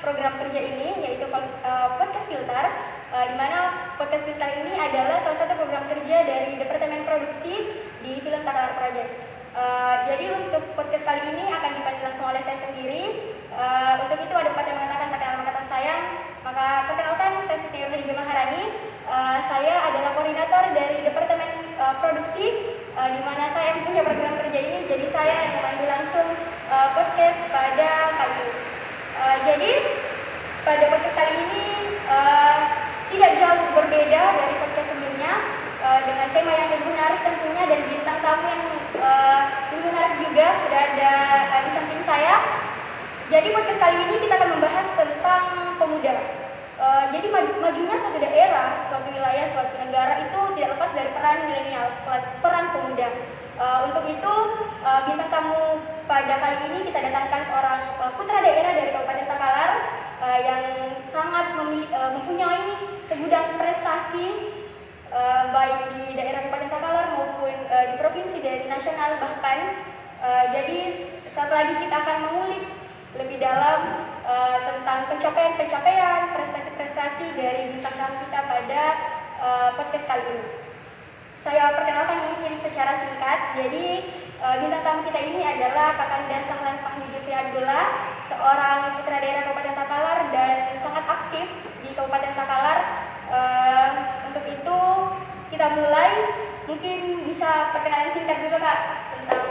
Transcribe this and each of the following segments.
program kerja ini, yaitu Podcast Filter, di mana Podcast Filter ini adalah salah satu program kerja dari Departemen Produksi di Film Takalar Project. Jadi untuk podcast kali ini akan dipandu langsung oleh saya sendiri. Untuk itu ada pepatah yang mengatakan tak kenal maka tak sayang. Maka perkenalkan, saya Siti Nurhadi Maharani. Saya adalah koordinator dari Departemen Produksi, di mana saya punya program kerja ini. Jadi saya yang memandu langsung podcast pada kali ini. Jadi pada podcast kali ini tidak jauh berbeda dari podcast sebelumnya, dengan tema yang lebih menarik tentunya, dan bintang tamu yang lebih menarik juga sudah ada di samping saya. Jadi podcast kali ini kita akan membahas tentang pemuda. Jadi majunya suatu daerah, suatu wilayah, suatu negara itu tidak lepas dari peran milenial, peran pemuda. Untuk itu bintang tamu pada kali ini kita datangkan seorang putra daerah dari Kabupaten Takalar yang sangat mempunyai segudang prestasi, baik di daerah Kabupaten Takalar maupun di provinsi dan nasional bahkan. Jadi satu lagi kita akan mengulik lebih dalam tentang pencapaian-pencapaian, prestasi-prestasi dari bintang tamu kita pada podcast kali ini. Saya perkenalkan mungkin secara singkat. Jadi bintang tamu kita ini adalah Kakanda Sahlan Fahmi Jufri Abdullah, seorang putra daerah Kabupaten Takalar dan sangat aktif di Kabupaten Takalar. Untuk itu kita mulai, mungkin bisa perkenalan singkat dulu Kak tentang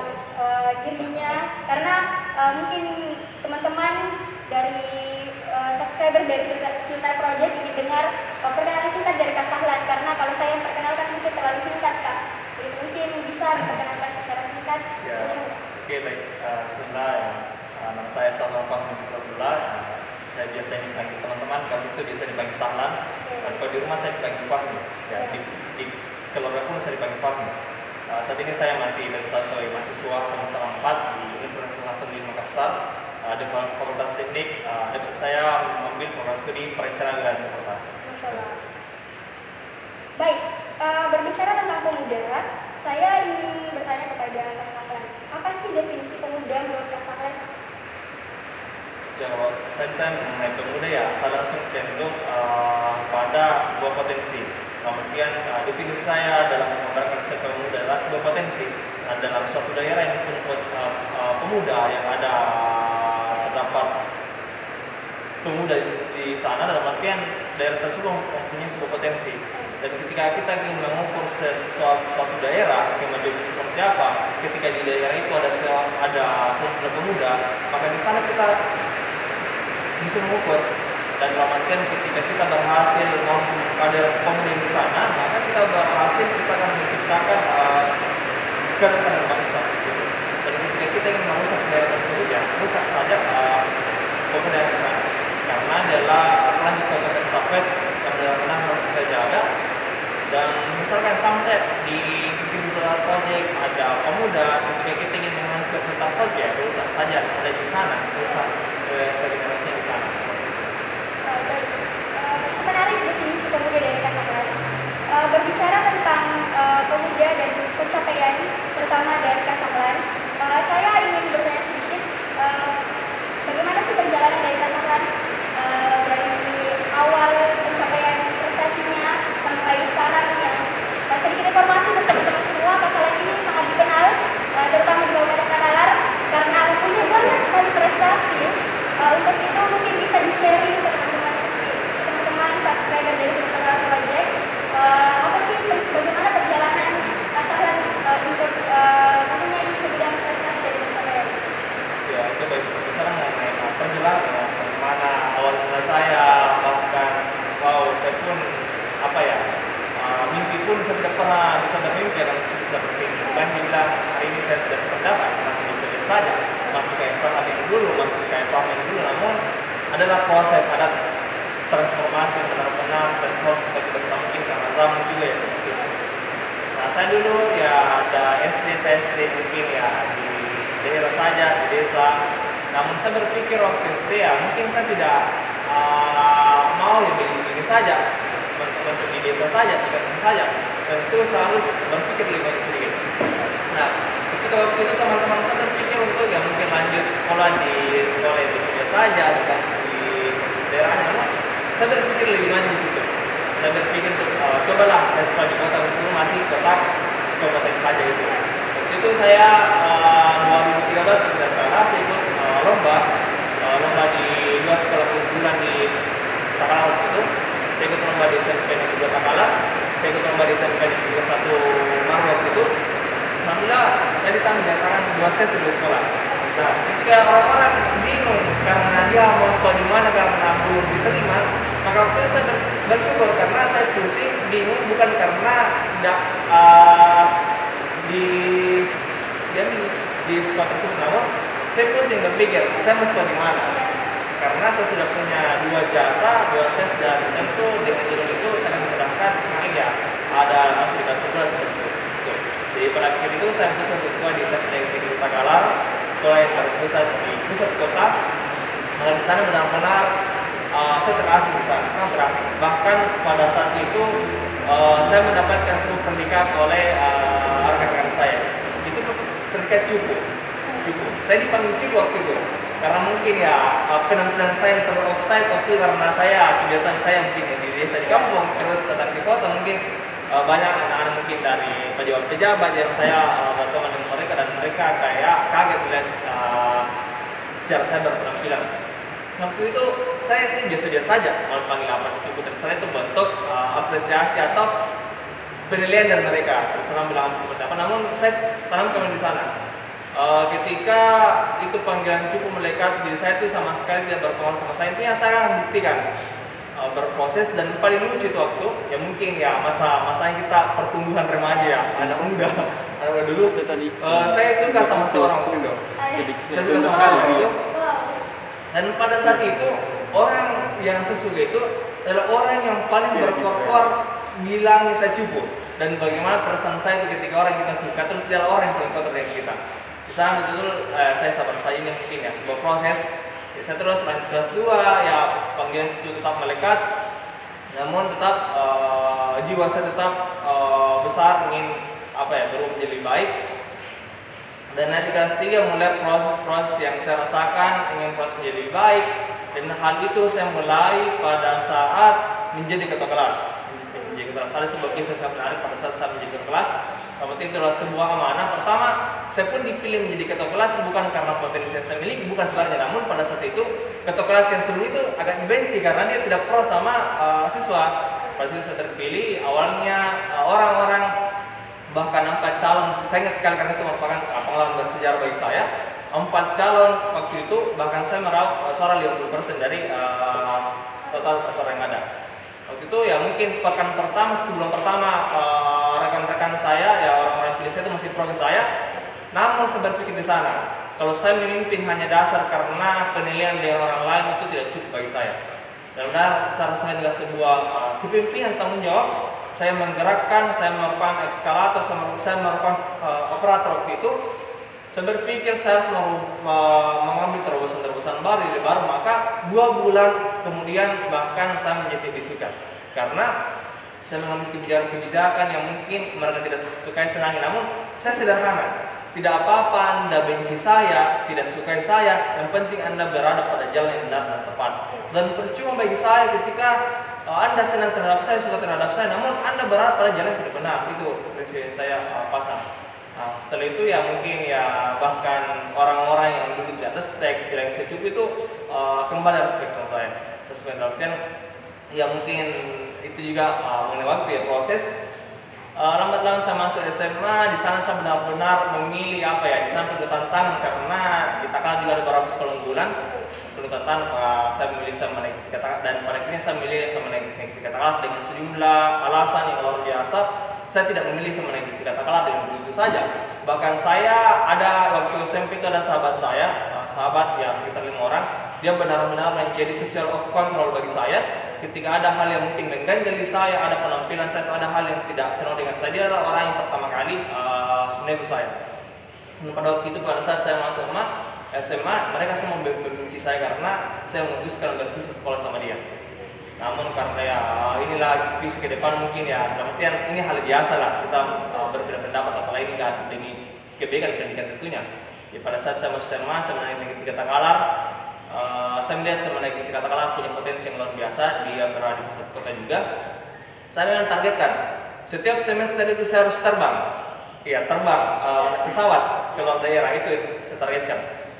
dirinya, karena mungkin teman-teman dari subscriber dari Filter Project ingin dengar perkenalan singkat dari Kak Sahlan, karena kalau saya yang perkenalkan mungkin terlalu singkat Kak. Jadi mungkin bisa diperkenalkan secara singkat. Ya, oke, baik. Bismillah, nama saya Sahlan Fahmi Jufri Abdullah. Saya biasa dipanggil teman-teman, kalau itu biasa dipanggil Sahlan. Dan kalau di rumah saya dipanggil Fahmi. Ya, di keluarga pun saya dipanggil Fahmi. Saat ini saya masih sebagai mahasiswa semester 4 di Universitas Hasanuddin Makassar, di Fakultas Teknik. Saya mengambil program studi perencanaan wilayah ibu kota. Baik, berbicara tentang pemuda, saya ingin bertanya kepada Kak Sahlan, apa sih definisi pemuda menurut Kak Sahlan? Ya, kalau saya mengenai pemuda ya, saya langsung cenderung pada sebuah potensi. Kemudian definisi saya dalam menggambarkan konsep pemuda adalah sebuah potensi dalam suatu daerah yang pemuda yang ada terdapat pemuda di sana, dalam artian daerah tersebut mempunyai sebuah potensi. Dan ketika kita ingin mengukur suatu daerah yang menjadi seperti apa, ketika di daerah itu ada suatu pemuda, maka di sana kita bisa mengukur. Dan dalam artian ketika kita berhasil ada pemuda di sana, maka kita berhasil, kita akan menciptakan keadaan bangsa. Dan ketika kita ingin merusak daerah tersebut, ya rusak saja pemuda di sana. Karena adalah lanjutan ke estafet yang benar-benar harus kita jaga. Dan misalkan sampai di Filter Project ada pemuda, ketika kita ingin menghancurkan Filter Project, rusak saja ada di sana, rusak generasi di sana. Menarik definisi pemuda dari Kak Sahlan. Berbicara tentang pemuda dan pencapaian terutama dari Kak Sahlan, saya ingin bertanya sedikit, bagaimana sih perjalanan dari Kak Sahlan dari awal pencapaian prestasinya sampai sekarang, yang sedikit informasi untuk teman-teman semua, Kak Sahlan ini sangat dikenal terutama di Kabupaten Takalar karena mempunyai banyak sekali prestasi. Untuk itu mungkin bisa di-sharing ke teman-teman subscriber dari Filter Project, apa sih bagaimana perjalanan Kak Sahlan untuk mempunyai segudang prestasi dari pencapaian? Ya, itu baik. Sekarang mengenai perjalanan bagaimana awal mula saya, bahkan saya pun mimpi pun saya tidak pernah bisa bermimpi dalam seperti ini. Kan dibilang hari ini saya sudah sependapat, masih bisa saja, masih kayak saat yang dulu, masih kayak tahun yang dulu, namun adalah proses, ada transformasi yang benar-benar dan harus kita mungkin karena zaman juga ya seperti itu. Nah, saya dulu ya ada saya SD mungkin ya di daerah saja, di desa. Namun saya berpikir waktu SD ya mungkin saya tidak mau ya begini saja, untuk di desa saja, tidak saja. Tentu saya harus berpikir lebih banyak sedikit. Nah, ketika waktu itu teman-teman saya berpikir untuk ya mungkin lanjut sekolah di sini saja, bukan di daerahnya. Namun saya berpikir lebih maju di situ. Saya berpikir cobalah saya sekolah di kota meskipun masih tetap kabupaten saja itu. Waktu itu saya 2013 tidak salah saya ikut lomba di dua sekolah unggulan di Takalar waktu itu. Saya ikut lomba di SMP Negeri 2 Takalar, saya ikut lomba di SMP Negeri 1 Maru waktu itu. Alhamdulillah saya di sana dinyatakan 2 tes di sekolah. Nah, ketika orang-orang bingung karena dia mau sekolah di mana karena belum diterima, maka waktu itu saya bersyukur karena saya pusing bingung bukan karena tidak di sekolah tersebut, namun saya pusing berpikir saya mau sekolah di mana karena saya sudah punya 2 jatah, 2 ses dan tentu dengan jalur itu sangat memudahkan mungkin ya ada fasilitas sekolah seperti itu. Jadi pada akhir itu saya memutuskan untuk sekolah di SMP Negeri Takalar, sekolah yang berpusat di pusat kota. Maka di sana benar-benar saya terasing di sana, sangat terasing. Bahkan pada saat itu saya mendapatkan sebuah pernikahan oleh rekan-rekan saya. Itu pernikahan cukup. Saya dipanggil cukup waktu itu karena mungkin ya penampilan saya terlalu offside waktu karena saya kebiasaan saya mungkin di desa di kampung terus datang di kota mungkin banyak anak-anak mungkin dari pejabat-pejabat yang saya berteman dengan mereka dan mereka kayak kaget melihat cara saya berpenampilan. Waktu itu saya sih biasa-biasa saja mau panggil apa sih cukup, dan itu bentuk apresiasi atau penilaian dari mereka terserah bilang seperti apa. Namun saya tanamkan di sana ketika itu panggilan cukup melekat diri saya itu sama sekali tidak berpengaruh sama saya. Intinya saya akan buktikan berproses, dan paling lucu itu waktu ya mungkin ya masa kita pertumbuhan remaja ya anak muda dulu saya suka sama seorang waktu itu. Saya suka sama seorang itu, dan pada saat itu orang yang saya suka itu adalah orang yang paling berkoar bilang saya cukup, dan bagaimana perasaan saya itu ketika orang kita suka terus dia adalah orang yang paling kotor dari kita. Di sana betul saya sabar saya ini mungkin ya sebuah proses. Ya, saya terus lanjut kelas 2 ya panggilan itu tetap melekat, namun tetap jiwa saya tetap besar ingin berubah menjadi lebih baik. Dan nanti kelas 3 mulai proses-proses yang saya rasakan ingin proses menjadi lebih baik, dan hal itu saya mulai pada saat menjadi ketua kelas. Ada sebuah kisah saya menarik pada saat saya menjadi ketua kelas. Seperti itu adalah sebuah amanah. Pertama, saya pun dipilih menjadi ketua kelas bukan karena potensi yang saya miliki, bukan sebenarnya. Namun pada saat itu ketua kelas yang sebelum itu agak dibenci karena dia tidak pro sama siswa. Pada saat itu saya terpilih. Awalnya orang-orang bahkan 4 calon, saya ingat sekali karena itu merupakan pengalaman bersejarah bagi saya. 4 calon waktu itu bahkan saya meraup suara 50% dari total suara yang ada. Waktu itu ya mungkin pekan pertama, sebulan pertama rekan-rekan saya ya orang-orang pilih saya itu masih pro saya. Namun saya berpikir di sana kalau saya memimpin hanya dasar karena penilaian dari orang lain itu tidak cukup bagi saya. Dan saya rasa adalah sebuah kepemimpinan tanggung jawab. Saya menggerakkan, saya merupakan ekskalator, saya merupakan operator waktu itu. Saya berpikir saya harus mengambil terobosan-terobosan baru, maka 2 bulan kemudian bahkan saya menjadi disukai karena saya mengambil kebijakan-kebijakan yang mungkin mereka tidak sukai senangi. Namun saya sederhana, tidak apa-apa Anda benci saya, tidak sukai saya, yang penting Anda berada pada jalan yang benar dan tepat. Dan percuma bagi saya ketika Anda senang terhadap saya, suka terhadap saya, namun Anda berada pada jalan yang tidak benar. Itu prinsip yang saya pasang. Nah, setelah itu ya mungkin ya bahkan orang-orang yang duduk di atas stek bilang saya cukup itu kembali respect sama saya. Respect artian ya mungkin itu juga mengenai waktu ya proses. Lambat laun saya masuk SMA, di sana saya benar-benar memilih di sana penuh tantangan karena kita kan juga ada beberapa sekolah unggulan. Penuh tantangan saya memilih sama naik kata, dan pada akhirnya saya memilih sama naik kata dengan sejumlah alasan yang luar biasa. Saya tidak memilih sama naik kata dengan begitu saja. Bahkan saya ada waktu SMP itu ada sahabat saya, sahabat ya sekitar 5 orang. Dia benar-benar menjadi social of control bagi saya. Ketika ada hal yang mungkin mengganjali saya, ada penampilan saya, ada hal yang tidak senang dengan saya, dia adalah orang yang pertama kali menegur saya. Dan pada waktu itu pada saat saya masuk SMA, mereka semua membenci saya karena saya memutuskan untuk bisa sekolah sama dia. Namun karena ya inilah visi ke depan mungkin ya, artian ini hal biasa lah kita berbeda pendapat apalagi kan demi kebaikan pendidikan tentunya. Ya, pada saat saya masuk SMA, saya menaik Negeri 3 Takalar, saya melihat sebenarnya katakanlah punya potensi yang luar biasa, dia berada di pusat kota juga. Saya memang targetkan setiap semester itu saya harus terbang, ya terbang naik pesawat ke luar daerah, itu saya targetkan.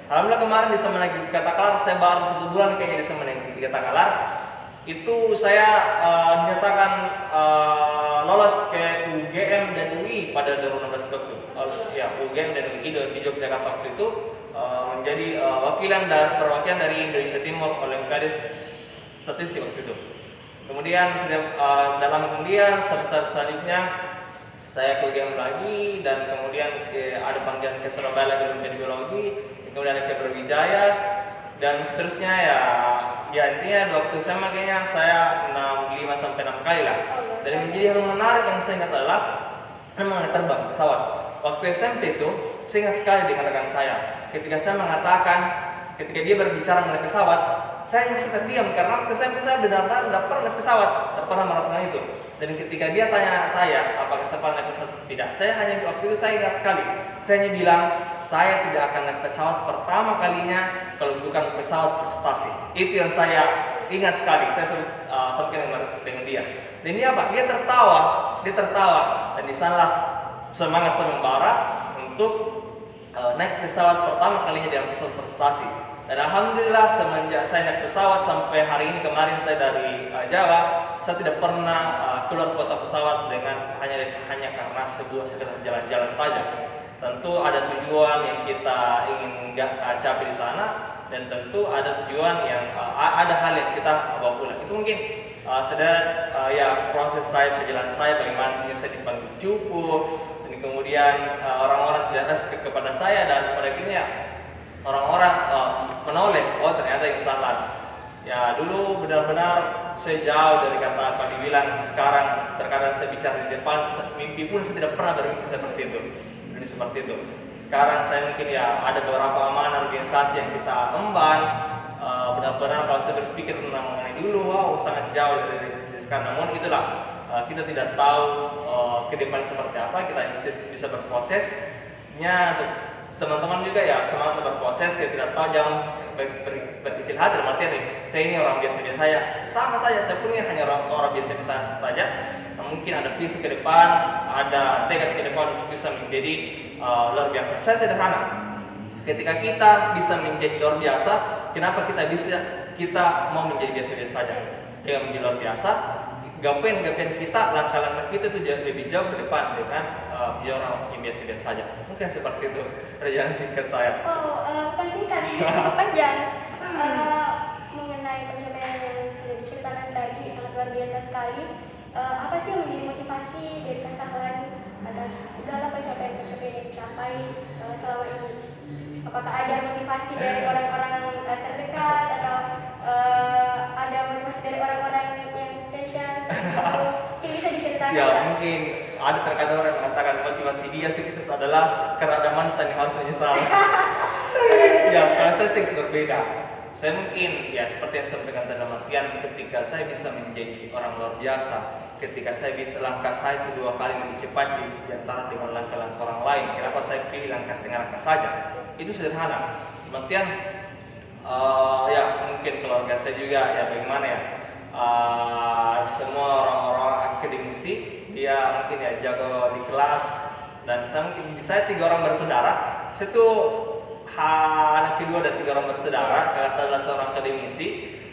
Alhamdulillah kemarin di Semenanjung Gigi Kata-Kalar saya baru 1 bulan kayaknya di Semenanjung Gigi Kata-Kalar itu saya dinyatakan lolos ke UGM dan UI pada 2016 waktu. Ya UGM dan UI di Yogyakarta waktu itu menjadi perwakilan dari Indonesia Timur Olimpiade Statistik waktu itu. Kemudian dalam kemudian selanjutnya saya ke UGM lagi, dan kemudian ada panggilan ke Surabaya lagi menjadi biologi, kemudian ke Brawijaya, dan seterusnya ya intinya waktu SMA kayaknya saya 5 sampai 6 kali lah. Dan yang menjadi yang menarik yang saya ingat adalah mengenai terbang pesawat. Waktu SMP itu saya ingat sekali dengan rekan saya ketika saya mengatakan, ketika dia berbicara mengenai pesawat, saya bisa terdiam karena waktu SMP saya benar-benar tidak pernah naik pesawat, tidak pernah merasakan itu. Dan ketika dia tanya saya apakah saya pernah naik pesawat atau tidak, saya hanya waktu itu saya ingat sekali, saya hanya bilang saya tidak akan naik pesawat pertama kalinya kalau bukan pesawat prestasi. Itu yang saya ingat sekali, saya sampaikan dengan dia. Dan dia apa? Dia tertawa, dan di sanalah semangat saya membara untuk naik pesawat pertama kalinya dalam pesawat prestasi. Dan alhamdulillah semenjak saya naik pesawat sampai hari ini, kemarin saya dari Jawa, saya tidak pernah keluar kota pesawat dengan hanya karena sekedar jalan-jalan saja. Tentu ada tujuan yang kita ingin capai di sana, dan tentu ada tujuan yang ada hal yang kita bawa pulang. Itu mungkin ya proses perjalanan saya, bagaimana saya dipanggil cupu, dan kemudian orang-orang tidak respect kepada saya, dan pada akhirnya orang-orang menoleh, oh ternyata yang salah. Ya dulu benar-benar saya jauh dari kata apa dibilang. Sekarang terkadang saya bicara di depan, mimpi pun saya tidak pernah bermimpi seperti itu. Sekarang saya mungkin ya ada beberapa amanah organisasi yang kita emban. Benar-benar kalau saya berpikir mengenai dulu, wow sangat jauh dari sekarang. Namun itulah kita tidak tahu ke depan seperti apa. Kita bisa berprosesnya. Untuk teman-teman juga ya semangat berproses, saya tidak tahu, jangan berkecil hati dalam artian saya ini orang biasa-biasa saja, sama saja, saya pun hanya orang biasa-biasa saja. Mungkin ada visi ke depan, ada tekad ke depan untuk bisa menjadi luar biasa. Saya sederhana, ketika kita bisa menjadi luar biasa, kenapa kita mau menjadi biasa-biasa saja? Dengan menjadi luar biasa, gapen kita, langkah-langkah kita itu lebih jauh ke depan dengan orang yang biasa-biasa saja. Mungkin seperti itu perjalanan singkat saya. Bukan singkat, cukup panjang. Mengenai pencapaian yang sudah diceritakan tadi sangat luar biasa sekali. Apa sih yang menjadi motivasi dari Kak Sahlan atas segala pencapaian-pencapaian yang dicapai selama ini? Apakah ada motivasi dari orang-orang terdekat, atau ada motivasi dari orang-orang yang spesial? Mungkin bisa diceritakan. Ya mungkin ada terkadang orang yang mengatakan motivasi dia sukses adalah karena ada mantan yang harus menyesal. Ya kalau saya sih berbeda. Saya mungkin ya seperti yang saya sampaikan dalam artian, ketika saya bisa menjadi orang luar biasa, ketika saya bisa langkah saya itu 2 kali lebih cepat di antara dengan langkah-langkah orang lain. Kenapa saya pilih langkah setengah langkah saja? Itu sederhana. Kemudian ya mungkin keluarga saya juga ya bagaimana ya, semua orang-orang akademisi, dia mungkin ya jago di kelas, dan saya mungkin saya 3 orang bersaudara. Saya tuh anak kedua dan 3 orang bersaudara. Kakak saya adalah seorang akademisi,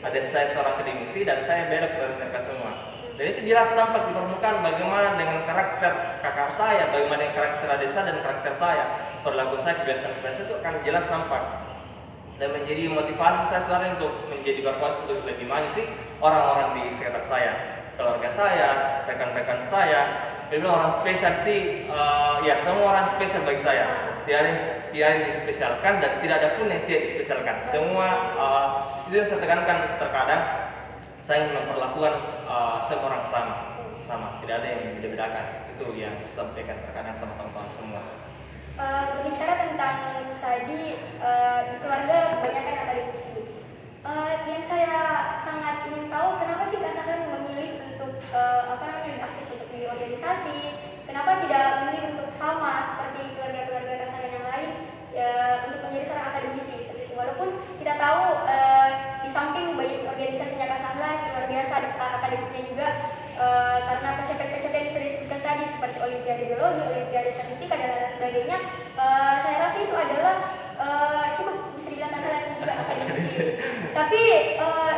adik saya seorang akademisi, dan saya belok dari mereka semua. Dan itu jelas tampak di permukaan bagaimana dengan karakter kakak saya, bagaimana dengan karakter adik saya dan karakter saya, perilaku saya, kebiasaan-kebiasaan itu akan jelas tampak. Dan menjadi motivasi saya selalu untuk menjadi berkuasa untuk lebih maju sih orang-orang di sekitar saya, keluarga saya, rekan-rekan saya. Jadi orang spesial sih, ya semua orang spesial bagi saya. Tidak yang dispesialkan dan tidak ada pun yang tidak dispesialkan. Semua itu yang saya tekankan. Terkadang saya memperlakukan semua orang sama, tidak ada yang berbeda-bedakan. Itu yang saya sampaikan terkadang sama teman-teman semua. Berbicara tentang tadi di keluarga kebanyakan akademisi, yang saya sangat ingin tahu, kenapa sih Kak Sahlan memilih untuk aktif untuk di organisasi? Kenapa tidak memilih untuk sama seperti keluarga-keluarga Kak Sahlan yang lain, ya, untuk menjadi seorang akademisi seperti itu? Walaupun kita tahu seperti Olimpiade Biologi, Olimpiade Statistika dan lain sebagainya. Saya rasa itu adalah cukup bisa dibilang masalah juga akademisi. Tapi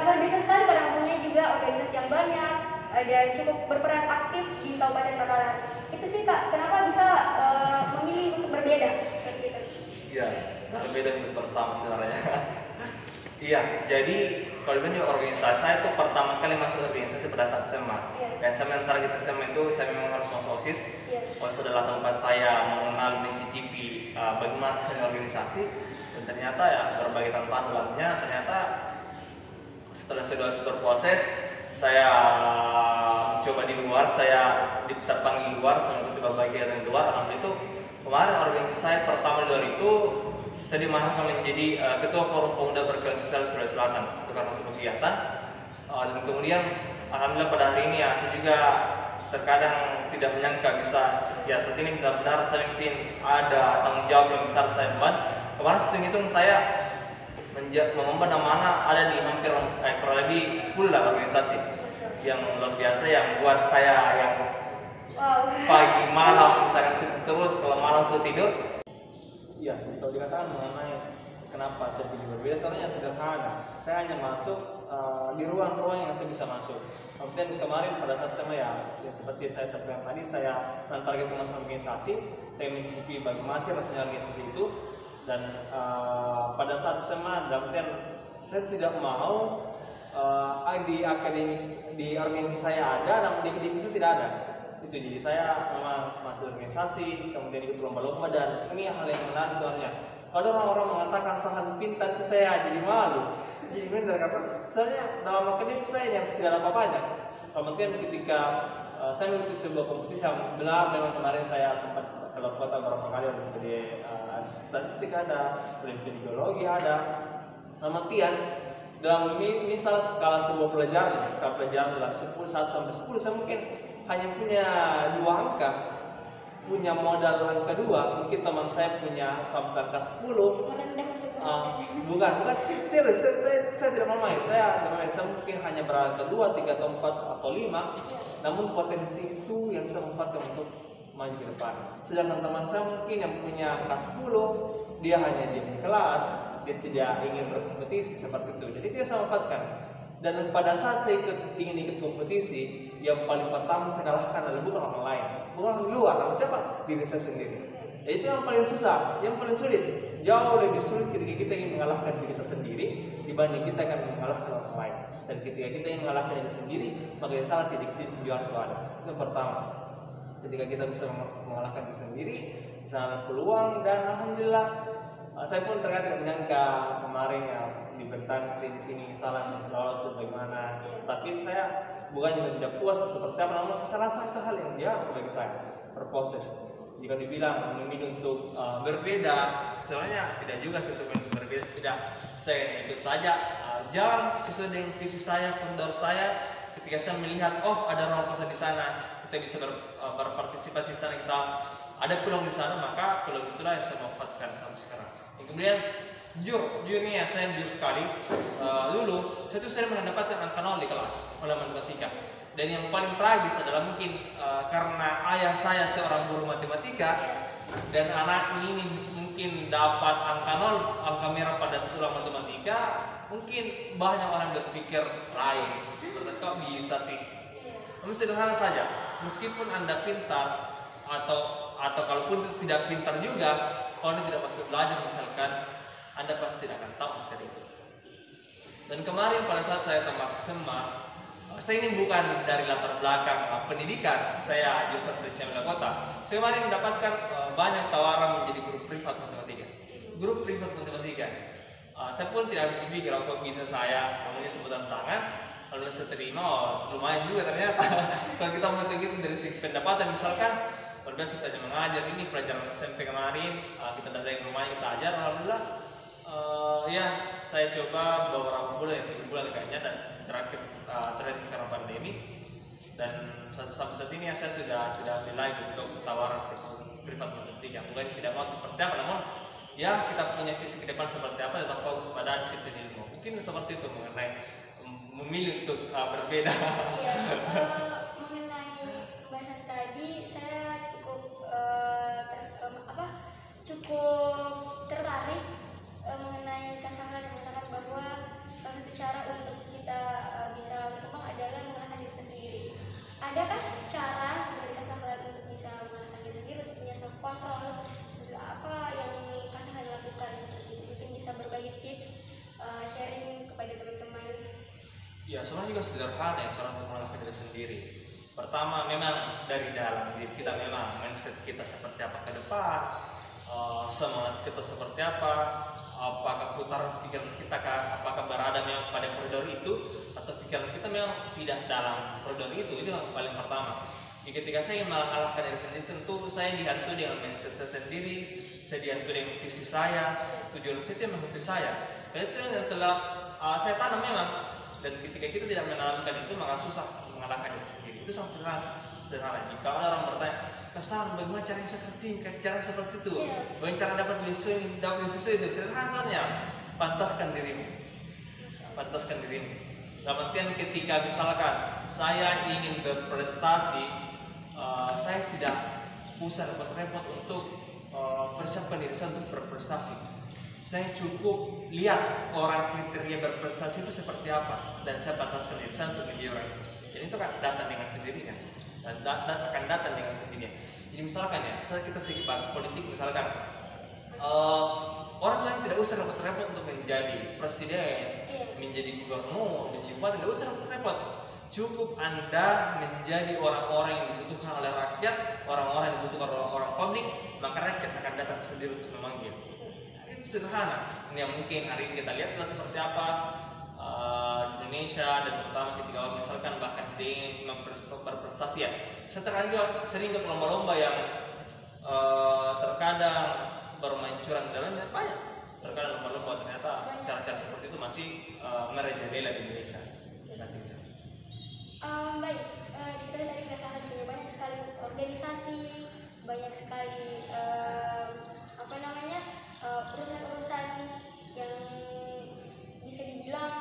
luar biasa sekali karena mempunyai juga organisasi yang banyak dan cukup berperan aktif di Kabupaten Bakalan. Itu sih Kak, kenapa bisa memilih untuk berbeda seperti itu? Iya, berbeda untuk bersama sebenarnya. Iya, jadi kalau ini organisasi saya itu pertama kali masuk organisasi pada saat SMA. Dan saya target SMA itu saya memang harus masuk OSIS. OSIS adalah tempat saya mengenal, mencicipi bagaimana rasanya organisasi. Dan ternyata ya berbagai tantangan dalamnya. Ternyata setelah saya sudah berproses, saya coba di luar, saya diterbang di luar, saya mengikuti berbagai kegiatan di luar. Alhamdulillah itu kemarin organisasi saya pertama di luar itu saya dimanahkan menjadi Ketua Forum Pemuda Berkeadilan Sosial Sulawesi Selatan untuk karena sebuah kegiatan. Dan kemudian alhamdulillah pada hari ini ya saya juga terkadang tidak menyangka bisa ya saat ini benar-benar saya mungkin ada tanggung jawab yang besar saya emban. Kemarin setelah hitung saya mengemban amanah ada di hampir kurang lebih 10 lah organisasi yang luar biasa yang buat saya yang pagi malam misalkan terus kalau malam sudah tidur. Iya, kalau dikatakan mengenai kenapa saya pilih berbeda, soalnya sederhana. Saya hanya masuk di ruang-ruang yang saya bisa masuk. Kemudian kemarin pada saat saya yang seperti saya sebutkan tadi, saya mentarget masuk organisasi, saya mencicipi bagaimana sih rasanya organisasi itu. Dan pada saat SMA, saya tidak mau di akademik di organisasi saya ada, namun di akademik saya tidak ada. Itu jadi saya memang masuk organisasi, kemudian ikut lomba-lomba, dan ini hal yang menarik soalnya. Kalau orang-orang mengatakan sangat pintar itu saya jadi malu. Jadi benar karena soalnya dalam akademik saya yang tidak ada apa-apanya. Kemudian ketika saya mengikuti sebuah kompetisi yang benar, memang kemarin saya sempat keluar kota beberapa kali untuk di statistik ada, Olimpiade Biologi ada. Kemudian dalam misal skala sebuah pelajaran dalam 1 sampai 10 saya mungkin hanya punya 2 angka, punya modal angka 2, mungkin teman saya punya sampai angka 10. Bukan serius, saya tidak mau main. Saya mungkin hanya berangka 2, 3 atau 4 atau 5, namun potensi itu yang saya manfaatkan untuk maju ke depan. Sedangkan teman saya mungkin yang punya angka 10, dia hanya di kelas, dia tidak ingin berkompetisi seperti itu. Jadi dia saya manfaatkan. Dan pada saat saya ingin ikut kompetisi, yang paling pertama saya kalahkan adalah bukan orang lain, bukan orang luar, siapa? Diri saya sendiri. Ya, itu yang paling susah, yang paling sulit. Jauh lebih sulit ketika kita ingin mengalahkan diri kita sendiri dibanding kita akan mengalahkan orang lain. Dan ketika kita ingin mengalahkan diri sendiri, maka yang salah titik tujuan itu ada. Itu yang pertama. Ketika kita bisa mengalahkan diri sendiri, bisa peluang, dan alhamdulillah saya pun ternyata tidak menyangka kemarin ya di bertahan di sini salah lolos dan bagaimana. Tapi saya bukannya tidak puas seperti apa, namun saya rasa itu hal yang biasa bagi saya berproses. Jika dibilang memilih untuk berbeda, sebenarnya tidak juga sesuai untuk berbeda. Tidak, saya ikut saja jalan sesuai dengan visi saya, kendor saya. Ketika saya melihat ada ruang kosong di sana, kita bisa berpartisipasi di sana, kita ada peluang di sana, maka peluang itulah yang saya manfaatkan sampai sekarang. Kemudian jujur nih ya, saya jujur sekali. Dulu saya tuh sering mendapatkan angka 0 di kelas oleh matematika. Dan yang paling tragis adalah mungkin karena ayah saya seorang guru matematika dan anak ini mungkin dapat angka 0, angka merah pada setelah matematika, mungkin banyak orang berpikir lain. Seperti kok bisa sih? Namun sederhana saja, meskipun Anda pintar atau kalaupun itu tidak pintar juga, kalau Anda tidak masuk belajar misalkan, Anda pasti tidak akan tahu materi itu. Dan kemarin pada saat saya tamat SMA, saya ini bukan dari latar belakang pendidikan, saya jurusan Perencanaan Kota. Saya kemarin mendapatkan banyak tawaran menjadi guru privat matematika. Guru privat matematika. Saya pun tidak habis pikir kok bisa saya namanya sebutan tangan. Lalu saya terima, lumayan juga ternyata. Kalau kita mau hitung dari segi pendapatan misalkan, pada saat saya mengajar ini pelajaran SMP kemarin, kita datang ke rumahnya, kita ajar, alhamdulillah. Ya, saya coba beberapa bulan, 3 bulan kayaknya, dan terakhir karena pandemi. Dan sampai saat ini saya sudah tidak ambil lagi untuk tawaran privat matematika. Mungkin tidak mau seperti apa, namun ya kita punya visi ke depan seperti apa, tetap fokus pada disiplin ilmu. Mungkin seperti itu mengenai memilih untuk berbeda. Iya, mengenai bahasan tadi, saya cukup tertarik mengenai Kak Sahlan yang mengatakan bahwa salah satu cara untuk kita bisa berkembang adalah mengenalkan diri kita sendiri. Adakah cara dari Kak Sahlan untuk bisa mengenalkan diri sendiri, untuk punya self control? Apa yang Kak Sahlan lakukan seperti itu? Mungkin bisa berbagi tips, sharing kepada teman-teman. Ya, sebenarnya juga sederhana ya cara mengenalkan diri sendiri. Pertama, memang dari dalam diri kita, memang mindset kita seperti apa ke depan, semangat kita seperti apa, apakah putaran pikiran kita apakah berada memang pada koridor itu, atau pikiran kita memang tidak dalam koridor itu yang paling pertama. Ketika saya mengalahkan diri sendiri, tentu saya dihantu dengan mindset saya sendiri, saya dihantu dengan visi saya, tujuan saya itu mengikuti saya. Karena itu yang telah saya tanam memang. Dan ketika kita tidak menanamkan itu, maka susah mengalahkan diri sendiri. Itu sangat sederhana. Jika orang bertanya, Kak, bagaimana cara yang seperti itu? Bagaimana cara dapat sesuai itu? Sederhana soalnya. Pantaskan dirimu. Dalam artian ketika misalkan saya ingin berprestasi, saya tidak usah repot-repot untuk persiapkan diri saya untuk berprestasi. Saya cukup lihat orang kriteria berprestasi itu seperti apa, dan saya pantaskan diri saya untuk menjadi orang itu. Jadi itu kan datang dengan sendirinya, dan akan datang dengan sendirinya. Jadi misalkan ya, kita sedikit bahas politik misalkan, orang saya tidak usah repot-repot untuk menjadi presiden, menjadi gubernur, menjadi bupati, tidak usah repot-repot. Cukup Anda menjadi orang-orang yang dibutuhkan oleh rakyat, orang-orang yang dibutuhkan oleh orang publik, maka rakyat akan datang sendiri untuk memanggil. Itu sederhana. Ini yang mungkin hari ini kita lihat adalah seperti apa di Indonesia, dan terutama ketika misalkan bahkan di berprestasi ya. Saya sering ke lomba-lomba yang terkadang bermain curang dalamnya banyak. Terkadang lomba-lomba ternyata cara-cara seperti itu masih merajalela di Indonesia. Baik, kita tadi Kak Sahlan punya banyak sekali organisasi, banyak sekali urusan-urusan yang bisa dibilang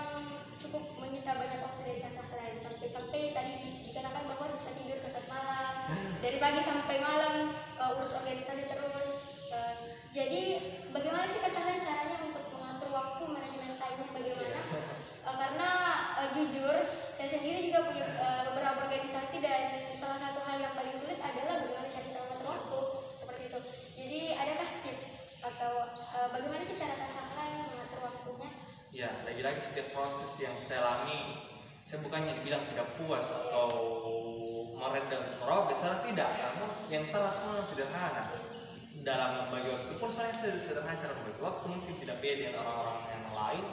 cukup menyita banyak waktu dari Kak Sahlan. Sampai tadi dikatakan bahwa susah tidur ke saat malam, dari pagi sampai malam urus organisasi terus. Jadi bagaimana sih Kak Sahlan caranya untuk mengatur waktu, manajemen time-nya bagaimana? Karena jujur saya sendiri juga punya beberapa organisasi, dan salah satu hal yang paling sulit adalah bagaimana cara kita mengatur waktu seperti itu. Jadi adakah tips atau bagaimana sih cara Kak Sahlan mengatur waktunya? Ya, lagi-lagi setiap proses yang saya alami, saya bukannya dibilang tidak puas atau merendah untuk meroket, salah tidak, karena yang salah semua sederhana. Dalam membagi waktu pun sebenarnya sederhana cara membagi waktu, mungkin tidak beda dengan orang-orang yang lain.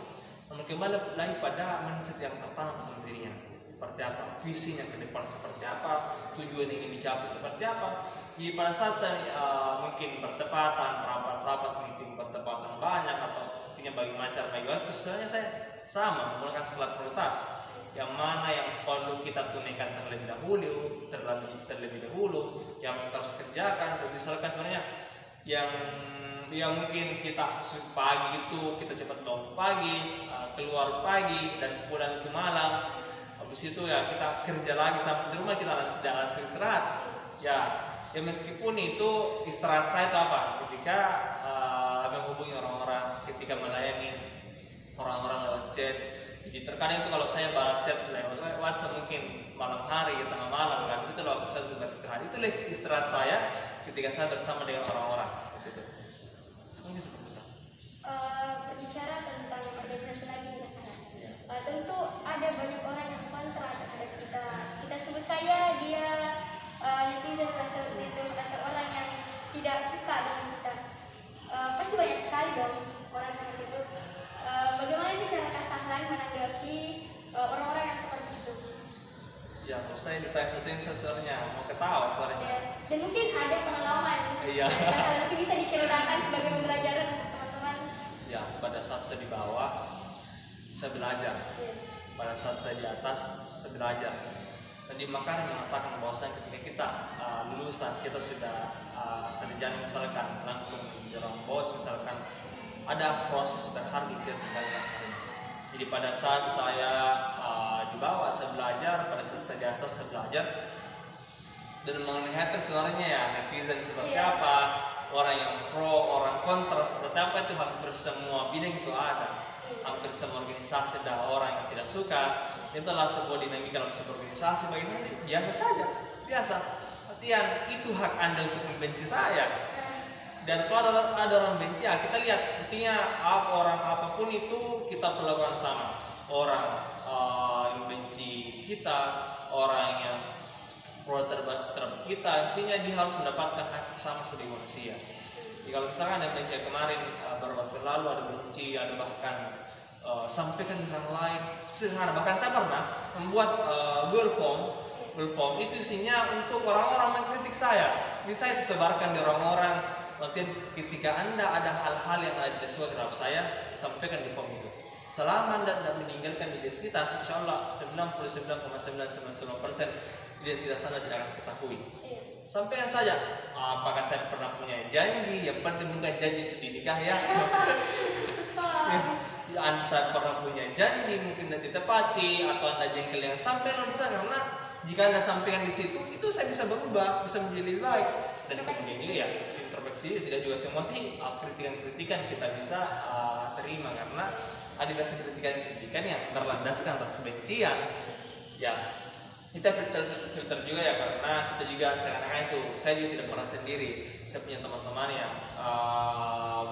Namun kembali lagi pada mindset yang tertanam sama dirinya, seperti apa, visinya ke depan seperti apa, tujuan yang ingin dicapai seperti apa. Jadi pada saat saya mungkin bertepatan, rapat-rapat mungkin bertepatan banyak, atau punya bagaimana cara bagi waktu, sebenarnya saya sama menggunakan skala prioritas. Yang mana yang perlu kita tunaikan terlebih dahulu, yang kita harus kerjakan. Misalkan sebenarnya yang mungkin kita pagi itu kita cepat bangun pagi, keluar pagi dan pulang itu malam. Habis itu ya kita kerja lagi sampai di rumah, kita langsung istirahat. Ya meskipun itu istirahat saya itu apa? Ketika menghubungi orang-orang, ketika melayani orang-orang lewat chat. Jadi terkadang itu kalau saya balas chat lewat WhatsApp mungkin malam hari, tengah malam, kan itu waktu saya juga istirahat. Itu istirahat saya ketika saya bersama dengan orang-orang. Gitu. Semuanya seperti itu. Berbicara tentang organisasi lagi Kak Sahlan. Tentu ada banyak orang yang kontra terhadap kita. Kita sebut saya dia netizen seperti itu, atau orang yang tidak suka dengan kita. Pasti banyak sekali dong orang seperti itu. Bagaimana sih cara Kak Sahlan menanggapi orang-orang yang seperti itu? Ya, kalau saya ditanya seperti ini, saya sebenarnya mau ketawa sebenarnya. Ya, dan mungkin ada pengalaman. Iya. Kak Sahlan mungkin bisa diceritakan sebagai pembelajaran untuk teman-teman. Ya, pada saat saya di bawah, saya belajar. Ya. Pada saat saya di atas, saya belajar. Tadi Makarim mengatakan bahwasanya ketika kita lulusan, kita sudah sarjana misalkan, langsung menjelang bos misalkan, ada proses berharga kita tinggalkan. Jadi pada saat saya di bawah saya belajar, pada saat saya di atas saya belajar, dan melihat sebenarnya ya netizen seperti apa, orang yang pro, orang kontra, seperti apa itu hampir semua bidang itu ada. Hampir semua organisasi ada orang yang tidak suka. Itulah sebuah dinamika dalam sebuah organisasi. Bagi saya biasa saja, biasa. Artian itu hak Anda untuk membenci saya. Dan kalau ada orang benci, ya kita lihat. Intinya orang apapun itu kita perlakukan sama. Orang yang benci kita, orang yang pro terhadap kita, intinya dia harus mendapatkan hak sama sebagai manusia. Jadi kalau misalkan ada benci kemarin, beberapa waktu lalu ada benci, ada bahkan sampaikan dengan lain sederhana. Bahkan saya pernah membuat Google Form itu isinya untuk orang-orang mengkritik saya. Ini saya disebarkan di orang-orang. Nanti ketika Anda ada hal-hal yang ada sesuai terhadap saya, sampaikan di form itu. Selama Anda tidak meninggalkan identitas, insya Allah 99,999% identitas Anda tidak akan ketahui. Sampaikan saja, apakah saya pernah punya janji? Yang penting bukan janji itu di nikah ya. Saya pernah punya janji, mungkin tidak ditepati, atau Anda jengkel yang sampaikan di sana. Karena jika Anda sampaikan di situ, itu saya bisa berubah, bisa menjadi lebih baik. Dan kemudian juga ya, introspeksi, tidak juga semua sih kritikan-kritikan kita bisa terima, karena ada biasa kritikan-kritikan yang berlandaskan atas kebencian. Ya, kita filter juga ya, karena kita juga sekarang itu, saya juga tidak pernah sendiri. Saya punya teman-teman yang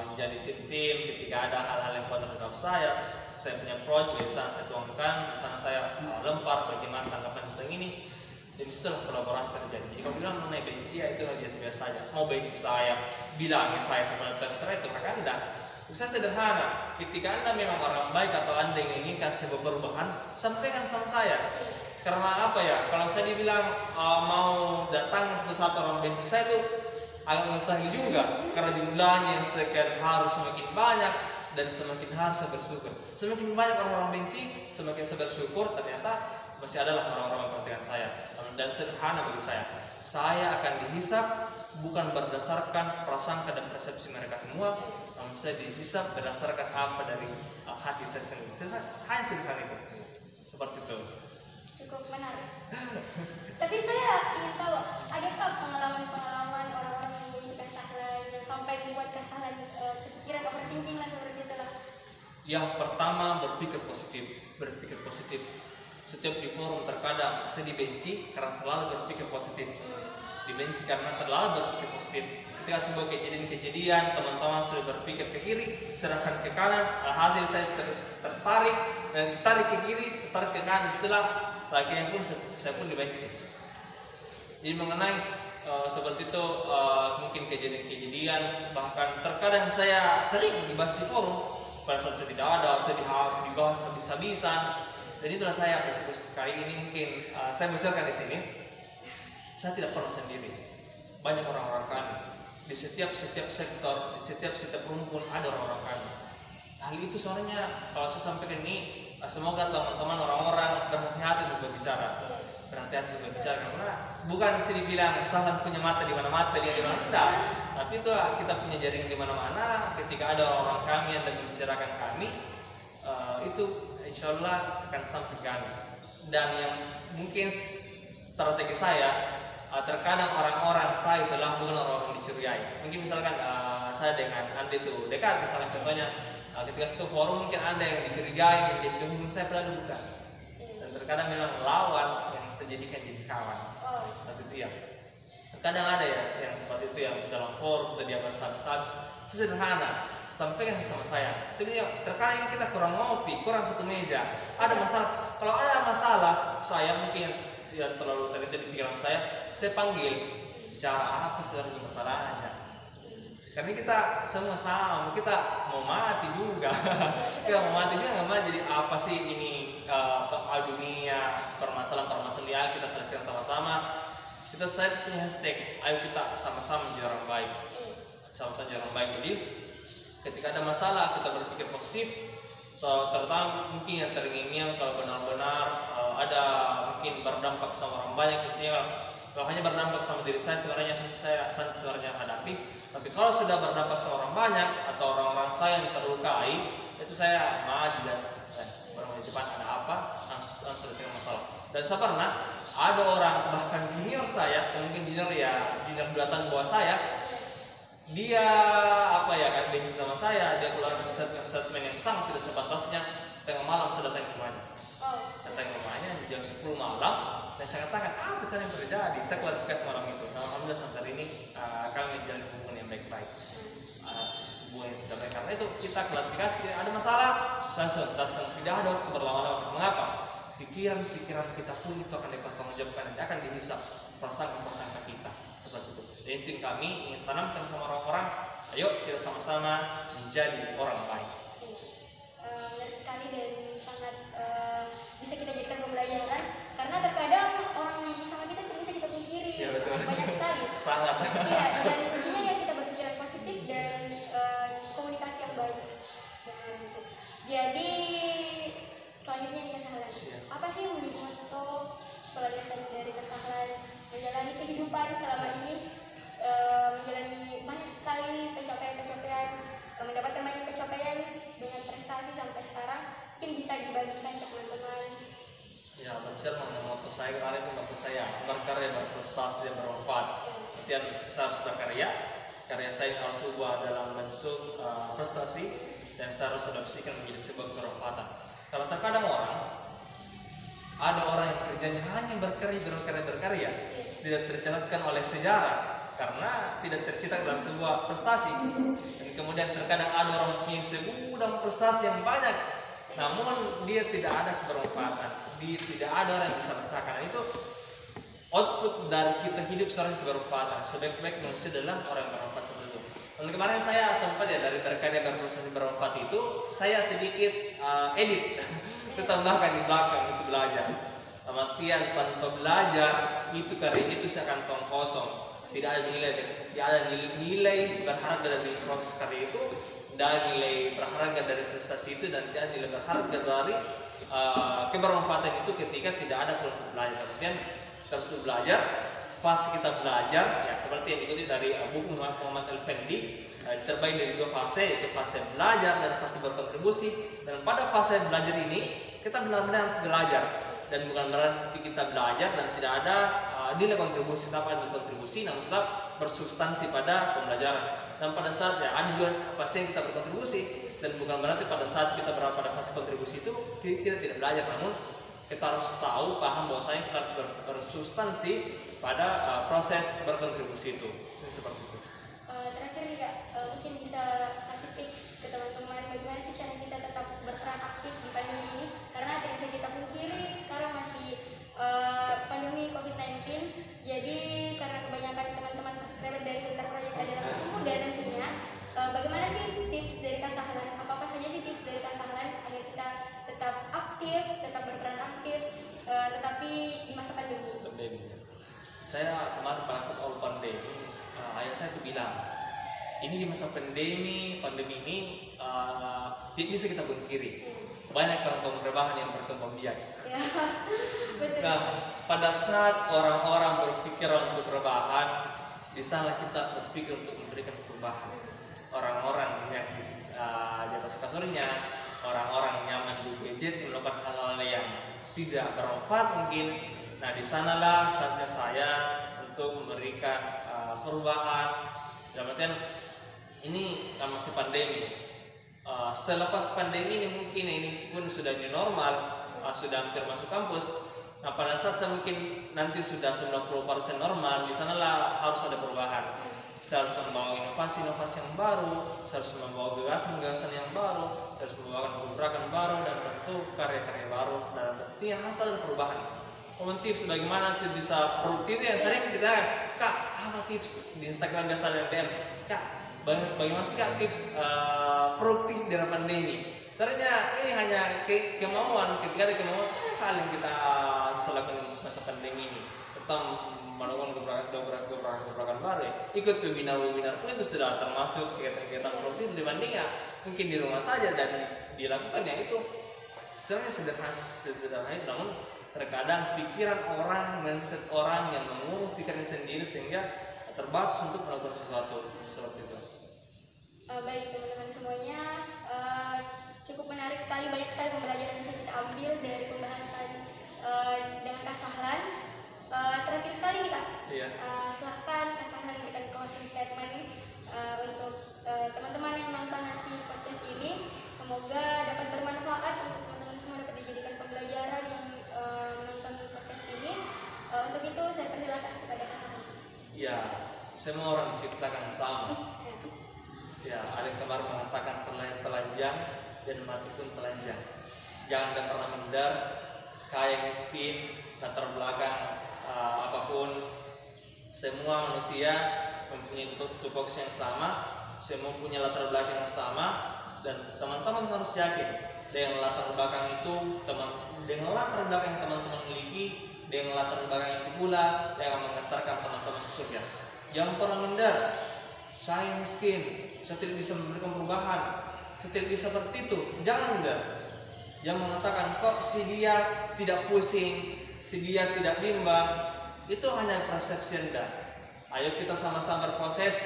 menjadi tim-tim ketika ada hal-hal yang kontra terhadap saya punya project, di sana saya tuangkan, di sana saya lempar bagaimana tanggapan tentang ini. Dan setelah kolaborasi terjadi. Jadi kalau bilang mengenai benci, ya itu biasa-biasa saja. Mau benci saya, bilangnya saya sebenarnya terserah, itu hak Anda. Bisa sederhana, ketika Anda memang orang baik atau Anda yang menginginkan sebuah perubahan, sampaikan sama saya. Karena apa ya, kalau saya dibilang mau datang satu orang benci saya itu agak mustahil juga. Karena jumlahnya yang sekian harus semakin banyak dan semakin harus saya bersyukur. Semakin banyak orang-orang benci, semakin saya bersyukur ternyata masih adalah orang-orang yang perhatikan saya. Dan sederhana bagi saya akan dihisap bukan berdasarkan prasangka dan persepsi mereka semua, namun saya dihisap berdasarkan apa dari hati saya sendiri. Hanya sederhana itu, seperti itu. Cukup menarik. Tapi saya ingin tahu, adakah pengalaman-pengalaman orang-orang yang membenci Sahla yang sampai membuat kesalahan pikiran overthinking lah seperti itulah? Yang pertama, berpikir positif. Setiap di forum terkadang saya dibenci karena terlalu berpikir positif. Dibenci karena terlalu berpikir positif. Ketika sebuah kejadian, teman-teman sudah berpikir ke kiri, serahkan ke kanan, hasil saya tertarik dan ditarik ke kiri, tarik ke kanan, setelah akhirnya pun saya pun dibenci. Jadi mengenai seperti itu mungkin kejadian, bahkan terkadang saya sering dibahas di forum, pada saat saya tidak ada, saya dibahas habis-habisan. Jadi itulah saya bersyukur kali ini mungkin saya bocorkan di sini. Saya tidak pernah sendiri. Banyak orang-orang kami di setiap sektor, di setiap rumpun ada orang-orang kami. Hal itu soalnya kalau saya sampaikan ini, semoga teman-teman orang-orang berhati-hati untuk berbicara. Berhati-hati untuk berbicara karena bukan mesti dibilang Sahlan punya mata di mana dia di mana enggak. Tapi itu kita punya jaringan di mana-mana. Ketika ada orang kami yang membicarakan kami, itu insya Allah akan sampai kami. Dan yang mungkin strategi saya, terkadang orang-orang saya itulah bukan orang-orang dicurigai. Mungkin misalkan saya dengan Anda itu dekat, misalnya contohnya ketika satu forum mungkin Anda yang dicurigai, menjadi saya pernah bukan. Dan terkadang memang lawan yang saya jadikan jadi kawan. Tapi itu ya. Terkadang ada ya yang seperti itu yang dalam forum atau di atas habis sederhana. Sampaikan sama saya. Sebenarnya terkadang kita kurang ngopi, kurang satu meja. Ada masalah. Kalau ada masalah, saya mungkin yang terlalu terlihat di pikiran saya panggil bicara apa sebenarnya masalahnya. Karena kita semua sama, kita mau mati juga. Kita mau mati juga nggak mau jadi apa sih ini dunia permasalahan kita selesaikan sama-sama. Saya punya hashtag, ayo kita sama-sama menjadi orang baik. Sama-sama menjadi orang baik. Jadi ketika ada masalah kita berpikir positif, terutama mungkin yang teringinkan kalau benar-benar ada mungkin berdampak sama orang banyak, kalau hanya berdampak sama diri saya sebenarnya hadapi. Tapi kalau sudah berdampak sama orang banyak atau orang-orang saya yang terlukai, itu saya maju biasa. Orang di depan ada apa, langsung selesaikan masalah. Dan saya pernah ada orang bahkan junior saya, mungkin junior 2 tahun bawah saya, dia apa ya kan benci sama saya, dia keluar statement yang sangat tidak sepantasnya. Tengah malam saya datang ke rumahnya, datang ke rumahnya jam 10 malam, dan saya katakan apa sih yang terjadi. Saya klarifikasi malam itu. Nah, alhamdulillah sampai hari ini kami menjalin hubungan yang baik-baik, hubungan yang sudah baik. Karena itu kita klarifikasi, ada masalah langsung jelaskan, tidak ada waktu berlama-lama. Mengapa? Pikiran kita pun itu akan dipertanggungjawabkan dan akan dihisap prasangka kita seperti itu. Dan itu kami ingin tanamkan sama orang-orang, ayo kita sama-sama menjadi orang baik. Menarik sekali dan sangat bisa kita jadikan pembelajaran, karena terkadang orang yang bersama kita bisa kita pungkiri, Ya, betul. banyak sekali. Sangat. Iya, dan kuncinya ya kita berpikiran positif dan komunikasi yang baik. Dengan itu. Jadi selanjutnya nih Kak Sahlan, apa sih yang menjadi moto pelajaran dari Kak Sahlan menjalani kehidupan selama ini, menjalani banyak sekali pencapaian-pencapaian, mendapatkan banyak pencapaian dengan prestasi sampai sekarang, mungkin bisa dibagikan ke teman-teman. Ya, berbicara mengenai moto saya kemarin itu moto saya berkarya, berprestasi, dan bermanfaat. Artian saya harus berkarya, karya saya harus ubah dalam bentuk prestasi, dan saya harus adaptasikan menjadi sebuah kebermanfaatan. Kalau terkadang ada orang yang kerjanya hanya berkarya, tidak tercatatkan oleh sejarah karena tidak tercetak dalam sebuah prestasi. Dan kemudian terkadang ada orang yang segudang prestasi yang banyak, namun dia tidak ada kebermanfaatan, dia tidak ada orang yang bisa merasakan. Itu output dari kita hidup seorang kebermanfaatan. Sebaik-baik manusia adalah orang yang bermanfaat seperti itu. Dan kemarin saya sempat ya dari berkarya, berprestasi, bermanfaat itu saya sedikit edit, itu tambahkan di belakang itu belajar. Artian tanpa belajar itu karya itu kantong kosong, tidak ada nilai berharga dari proses karya itu, tidak ada nilai berharga dari prestasi itu, dan tidak ada nilai berharga dari kebermanfaatan itu ketika tidak ada proses belajar. Kemudian terus belajar, pas kita belajar ya seperti yang diikuti dari buku Muhammad Al-Fendi, terbaik dari dua fase, yaitu fase belajar dan fase berkontribusi. Dan pada fase belajar ini kita benar-benar harus belajar, dan bukan berarti kita belajar dan tidak ada nilai kontribusi, tetap ada kontribusi, namun tetap bersubstansi pada pembelajaran. Dan pada saat ya ada juga fase yang kita berkontribusi, dan bukan berarti pada saat kita berada pada fase kontribusi itu kita tidak belajar, namun kita harus tahu, paham bahwasanya kita harus bersubstansi pada proses berkontribusi itu. Seperti itu. Terakhir nih Kak, mungkin bisa kasih tips ke teman-teman bagaimana sih cara kita tetap berperan aktif di pandemi ini, karena tidak bisa kita pungkiri sekarang masih pandemi COVID-19. Jadi karena kebanyakan teman-teman subscriber dari Filter Project adalah pemuda tentunya, bagaimana sih tips dari Kak Sahlan? Apa saja sih tips dari Kak Sahlan agar kita tetap aktif, tetap berperan aktif, tetapi di masa pandemi? Saya kemarin pada saat awal pandemi, ayah saya tuh bilang, ini di masa pandemi ini tidak bisa kita pungkiri, banyak kaum perubahan yang berkembang biak. Ya, betul. Nah, pada saat orang-orang berpikir untuk perubahan, di sana kita berpikir untuk memberikan perubahan. Orang-orang yang di atas kasurnya, orang-orang nyaman di gadget, melakukan hal-hal yang tidak bermanfaat mungkin. Nah, di sanalah saatnya saya untuk memberikan perubahan. Dalam artian ini kan masih pandemi. Selepas pandemi ini mungkin ini pun sudah new normal, sudah hampir masuk kampus. Nah, pada saat saya mungkin nanti sudah 90% normal, di sanalah harus ada perubahan. Saya harus membawa inovasi-inovasi yang baru, saya harus membawa gagasan-gagasan yang baru, saya harus membawa gebrakan baru, dan tentu karya-karya baru. Dan tentunya harus ada perubahan. Tips bagaimana sih bisa produktif yang sering kita Kak, apa tips di Instagram biasa dan DM Kak, bagaimana sih Kak tips produktif dalam pandemi? Sebenarnya ini hanya kemauan, ketika ada kemauan hal yang kita bisa lakukan masa pandemi ini, terutama melakukan gebrakan baru, ikut webinar pun itu sudah termasuk kegiatan produktif dibandingnya mungkin di rumah saja dan dilakukan ya itu sebenarnya sederhana itu, namun terkadang pikiran orang, mindset orang yang mengurung pikirannya sendiri sehingga terbatas untuk melakukan sesuatu seperti itu. Baik teman-teman semuanya, cukup menarik sekali, banyak sekali pembelajaran yang bisa kita ambil dari pembahasan dengan Kak Sahlan. Terakhir sekali nih Kak, Iya. silahkan Kak Sahlan memberikan closing statement untuk teman-teman yang nonton nanti podcast ini. Semoga dapat bermanfaat untuk teman-teman semua, dapat dijadikan pembelajaran yang menonton podcast ini. Untuk itu saya persilakan kepada Kak Sandi. Ya, semua orang diciptakan sama. Ya, ada yang kemarin mengatakan terlahir telanjang dan mati pun telanjang. Jangan ada pernah minder, kaya miskin, latar belakang apapun. Semua manusia mempunyai tupoksi yang sama, semua punya latar belakang yang sama, dan teman-teman harus yakin dengan latar belakang itu, dengan latar belakang yang teman-teman miliki, dengan latar belakang itu pula yang akan mengantarkan teman-teman ke surga. Jangan pernah minder. Saya miskin, saya tidak bisa memberikan perubahan, saya tidak bisa seperti itu. Jangan minder. Yang mengatakan kok si dia tidak pusing, si dia tidak bimbang, itu hanya persepsi Anda. Ayo kita sama-sama berproses,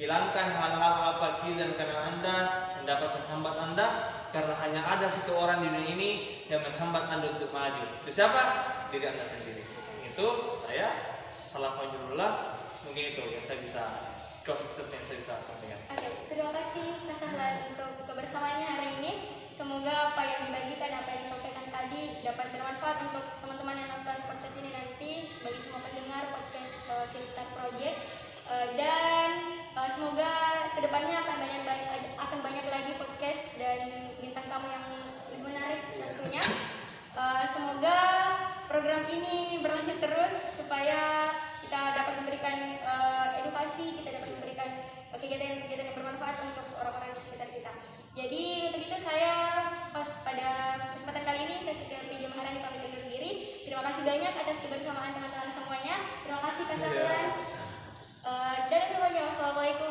hilangkan hal-hal apa kiri dan kanan Anda yang dapat menghambat Anda, karena hanya ada satu orang di dunia ini yang menghambat Anda untuk maju. Itu siapa? Diri Anda sendiri. Itu saya salah dululah. Mungkin itu yang saya bisa closing yang saya bisa sampaikan. Oke, terima kasih Kak Sahlan untuk kebersamaannya hari ini. Semoga apa yang dibagikan, apa yang disampaikan tadi dapat bermanfaat untuk teman-teman yang nonton podcast ini nanti, bagi semua pendengar podcast Filter Project. Dan semoga kedepannya akan banyak lagi podcast dan bintang tamu yang lebih menarik tentunya. Semoga program ini berlanjut terus supaya kita dapat memberikan edukasi, kita dapat memberikan kegiatan-kegiatan yang bermanfaat untuk orang-orang di sekitar kita. Jadi untuk itu saya pada kesempatan kali ini saya Siti Maharani pamit undur diri. Terima kasih banyak atas kebersamaan teman-teman semuanya. Terima kasih Kak Sahlan. Dan semuanya, wassalamualaikum